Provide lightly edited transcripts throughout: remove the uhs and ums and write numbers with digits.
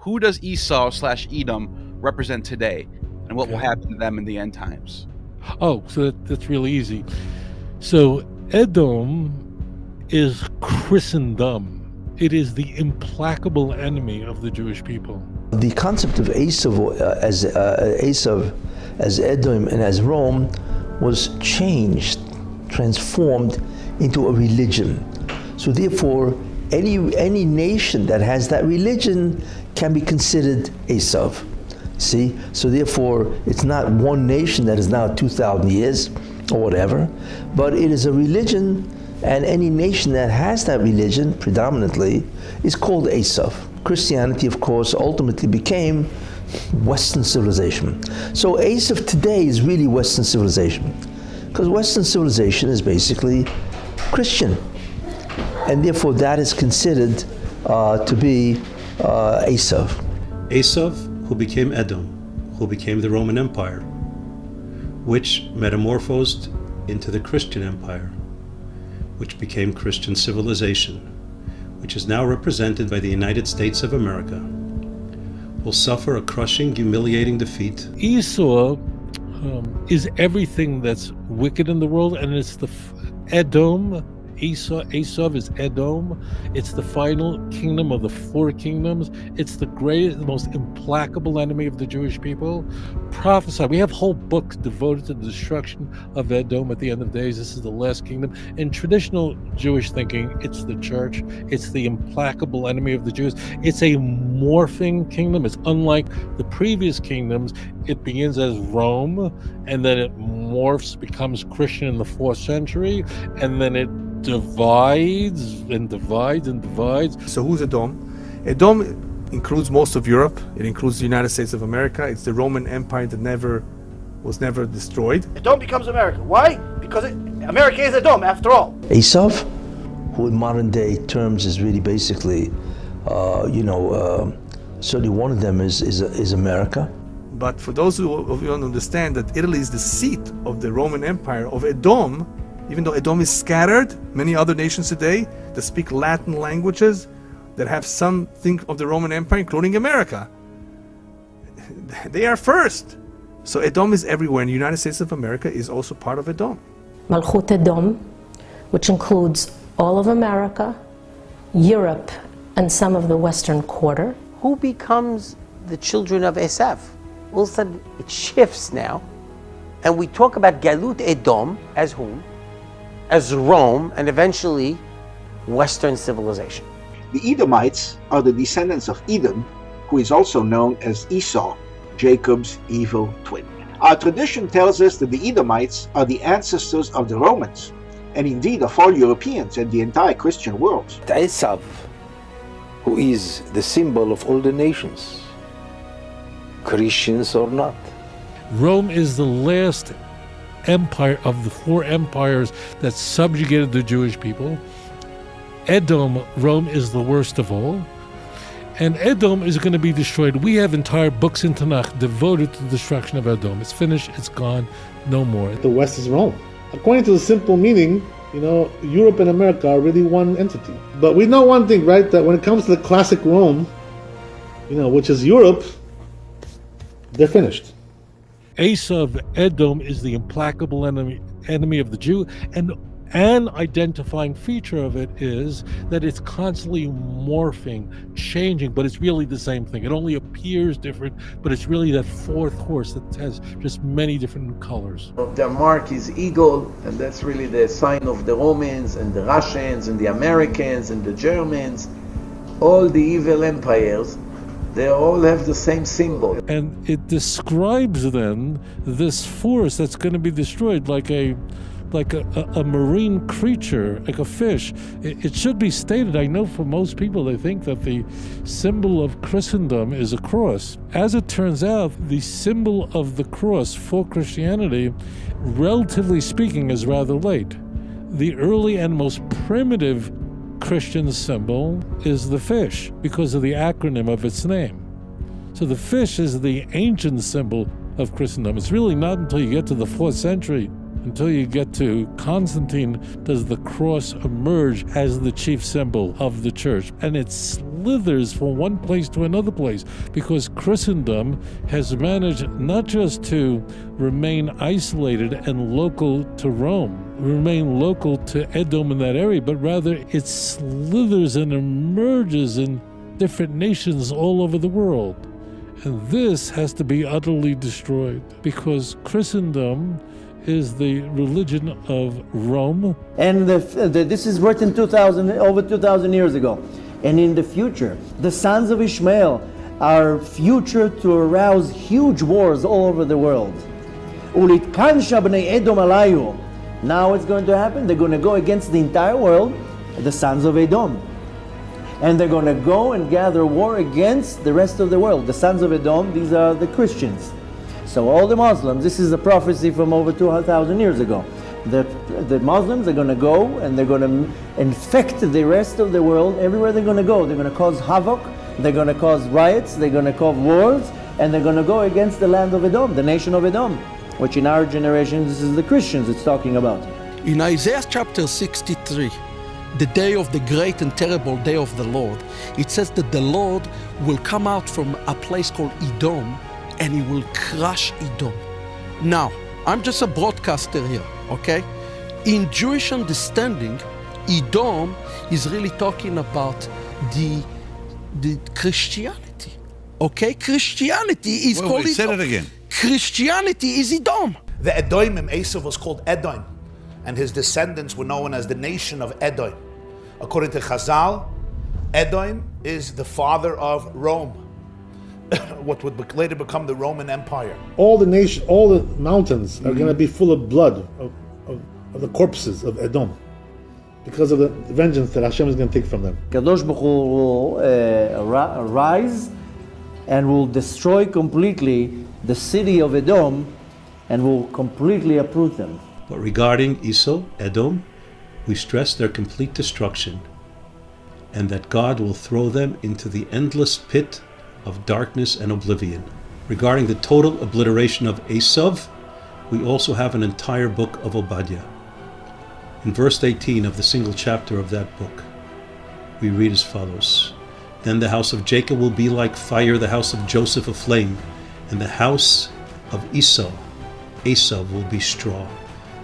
who does Esau / Edom represent today, and what will happen to them in the end times? Oh, so that's really easy. So Edom is Christendom. It is the implacable enemy of the Jewish people. The concept of Esau as Edom and as Rome was changed, transformed into a religion. So therefore, any nation that has that religion can be considered Esau. See? So therefore, it's not one nation that is now 2,000 years or whatever, but it is a religion, and any nation that has that religion predominantly is called Esau. Christianity, of course, ultimately became Western civilization. So Esau today is really Western civilization, because Western civilization is basically Christian, and therefore that is considered to be Esau. Esau, who became Edom, who became the Roman Empire, which metamorphosed into the Christian Empire, which became Christian civilization, which is now represented by the United States of America, will suffer a crushing, humiliating defeat. Esau is everything that's wicked in the world, and it's the Edom. Esau is Edom. It's the final kingdom of the four kingdoms. It's the greatest, the most implacable enemy of the Jewish people. Prophesy. We have whole books devoted to the destruction of Edom at the end of days. This is the last kingdom. In traditional Jewish thinking, it's the church. It's the implacable enemy of the Jews. It's a morphing kingdom. It's unlike the previous kingdoms. It begins as Rome, and then it morphs, becomes Christian in the 4th century, and then it divides and divides and divides. So who's Edom? Edom includes most of Europe. It includes the United States of America. It's the Roman Empire that was never destroyed. Edom becomes America. Why? Because America is Edom, after all. Esau, who in modern day terms is really basically, certainly one of them is America. But for those of you don't understand that Italy is the seat of the Roman Empire of Edom, even though Edom is scattered, many other nations today that speak Latin languages, that have something of the Roman Empire, including America, they are first. So Edom is everywhere, and the United States of America is also part of Edom. Malchut Edom, which includes all of America, Europe, and some of the Western Quarter. Who becomes the children of Esau? All of a sudden, it shifts now, and we talk about Galut Edom as whom? As Rome, and eventually Western civilization. The Edomites are the descendants of Edom, who is also known as Esau, Jacob's evil twin. Our tradition tells us that the Edomites are the ancestors of the Romans, and indeed of all Europeans and the entire Christian world. Esau, who is the symbol of all the nations, Christians or not. Rome is the last empire of the 4 empires that subjugated the Jewish people. Rome is the worst of all, and Edom is going to be destroyed. We have entire books in Tanakh devoted to the destruction of Edom. It's finished, it's gone, no more. The West is Rome. According to the simple meaning, Europe and America are really one entity. But we know one thing, right? That when it comes to the classic Rome, which is Europe, they're finished. Esau, Edom, is the implacable enemy of the Jew, and an identifying feature of it is that it's constantly morphing, changing, but it's really the same thing. It only appears different, but it's really that 4th horse that has just many different colors. Their mark is eagle, and that's really the sign of the Romans and the Russians and the Americans and the Germans. All the evil empires, they all have the same symbol. And it describes then this force that's going to be destroyed like a marine creature, like a fish. It should be stated, I know for most people they think that the symbol of Christendom is a cross. As it turns out, the symbol of the cross for Christianity, relatively speaking, is rather late. The early and most primitive Christian symbol is the fish because of the acronym of its name. So the fish is the ancient symbol of Christendom. It's really not until you get to the 4th century until you get to Constantine does the cross emerge as the chief symbol of the church. And it slithers from one place to another place because Christendom has managed not just to remain isolated and local to Rome, remain local to Edom in that area, but rather it slithers and emerges in different nations all over the world. And this has to be utterly destroyed because Christendom is the religion of Rome. And this is written over 2,000 years ago. And in the future, the sons of Ishmael are future to arouse huge wars all over the world. Now what's going to happen? They're going to go against the entire world, the sons of Edom. And they're going to go and gather war against the rest of the world. The sons of Edom, these are the Christians. So all the Muslims, this is a prophecy from over 2,000 years ago. The Muslims are going to go and they're going to infect the rest of the world everywhere they're going to go. They're going to cause havoc, they're going to cause riots, they're going to cause wars, and they're going to go against the land of Edom, the nation of Edom, which in our generation, this is the Christians it's talking about. In Isaiah chapter 63, the day of the great and terrible day of the Lord, it says that the Lord will come out from a place called Edom and he will crush Edom. Now, I'm just a broadcaster here, okay? In Jewish understanding, Edom is really talking about the Christianity, okay? Christianity is called Edom. Say that again. Christianity is Edom. The Edomim, Esau was called Edom, and his descendants were known as the nation of Edom. According to Chazal, Edom is the father of Rome, what would later become the Roman Empire. All the mountains are going to be full of blood of the corpses of Edom because of the vengeance that Hashem is going to take from them. Kadosh Baruch Hu will arise and will destroy completely the city of Edom and will completely uproot them. But regarding Esau, Edom, we stress their complete destruction and that God will throw them into the endless pit of darkness and oblivion. Regarding the total obliteration of Esau, we also have an entire book of Obadiah. In verse 18 of the single chapter of that book, we read as follows: Then the house of Jacob will be like fire, the house of Joseph a flame, and the house of Esau will be straw.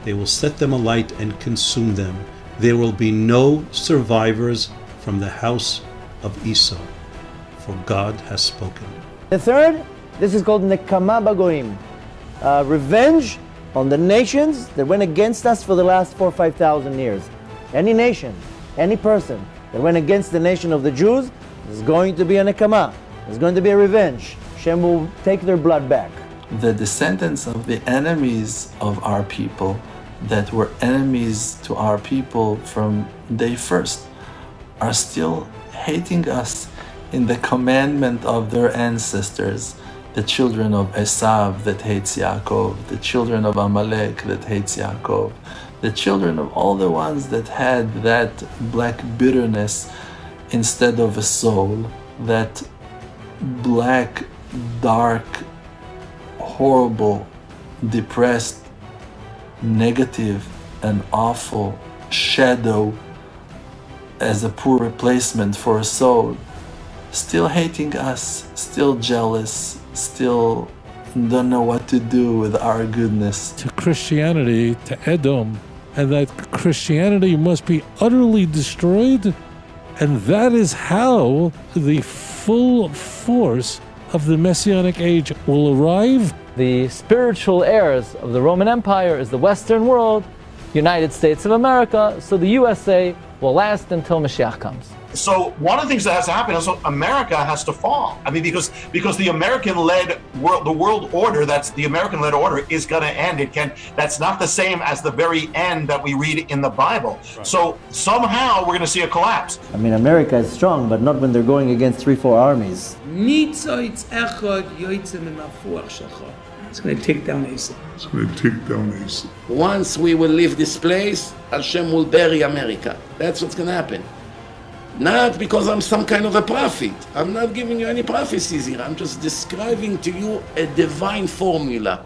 They will set them alight and consume them. There will be no survivors from the house of Esau, for God has spoken. The third, this is called Nekama Bagoim, revenge on the nations that went against us for the last 4,000 or 5,000 years. Any nation, any person that went against the nation of the Jews, there's going to be a Nekama. There's going to be a revenge. Hashem will take their blood back. The descendants of the enemies of our people that were enemies to our people from day first are still hating us in the commandment of their ancestors, the children of Esau that hates Yaakov, the children of Amalek that hates Yaakov, the children of all the ones that had that black bitterness instead of a soul, that black, dark, horrible, depressed, negative and awful shadow as a poor replacement for a soul, still hating us, still jealous, still don't know what to do with our goodness. To Christianity, to Edom, and that Christianity must be utterly destroyed, and that is how the full force of the Messianic age will arrive. The spiritual heirs of the Roman Empire is the Western world, United States of America, so the USA will last until Mashiach comes. So one of the things that has to happen is America has to fall. I mean, because the American-led world, the world order, that's the American-led order, is going to end. That's not the same as the very end that we read in the Bible. Right. So somehow we're going to see a collapse. I mean, America is strong, but not when they're going against 3-4 armies. It's going to take down Esau. It's going to take down Esau. Once we will leave this place, Hashem will bury America. That's what's going to happen. Not because I'm some kind of a prophet. I'm not giving you any prophecies here. I'm just describing to you a divine formula.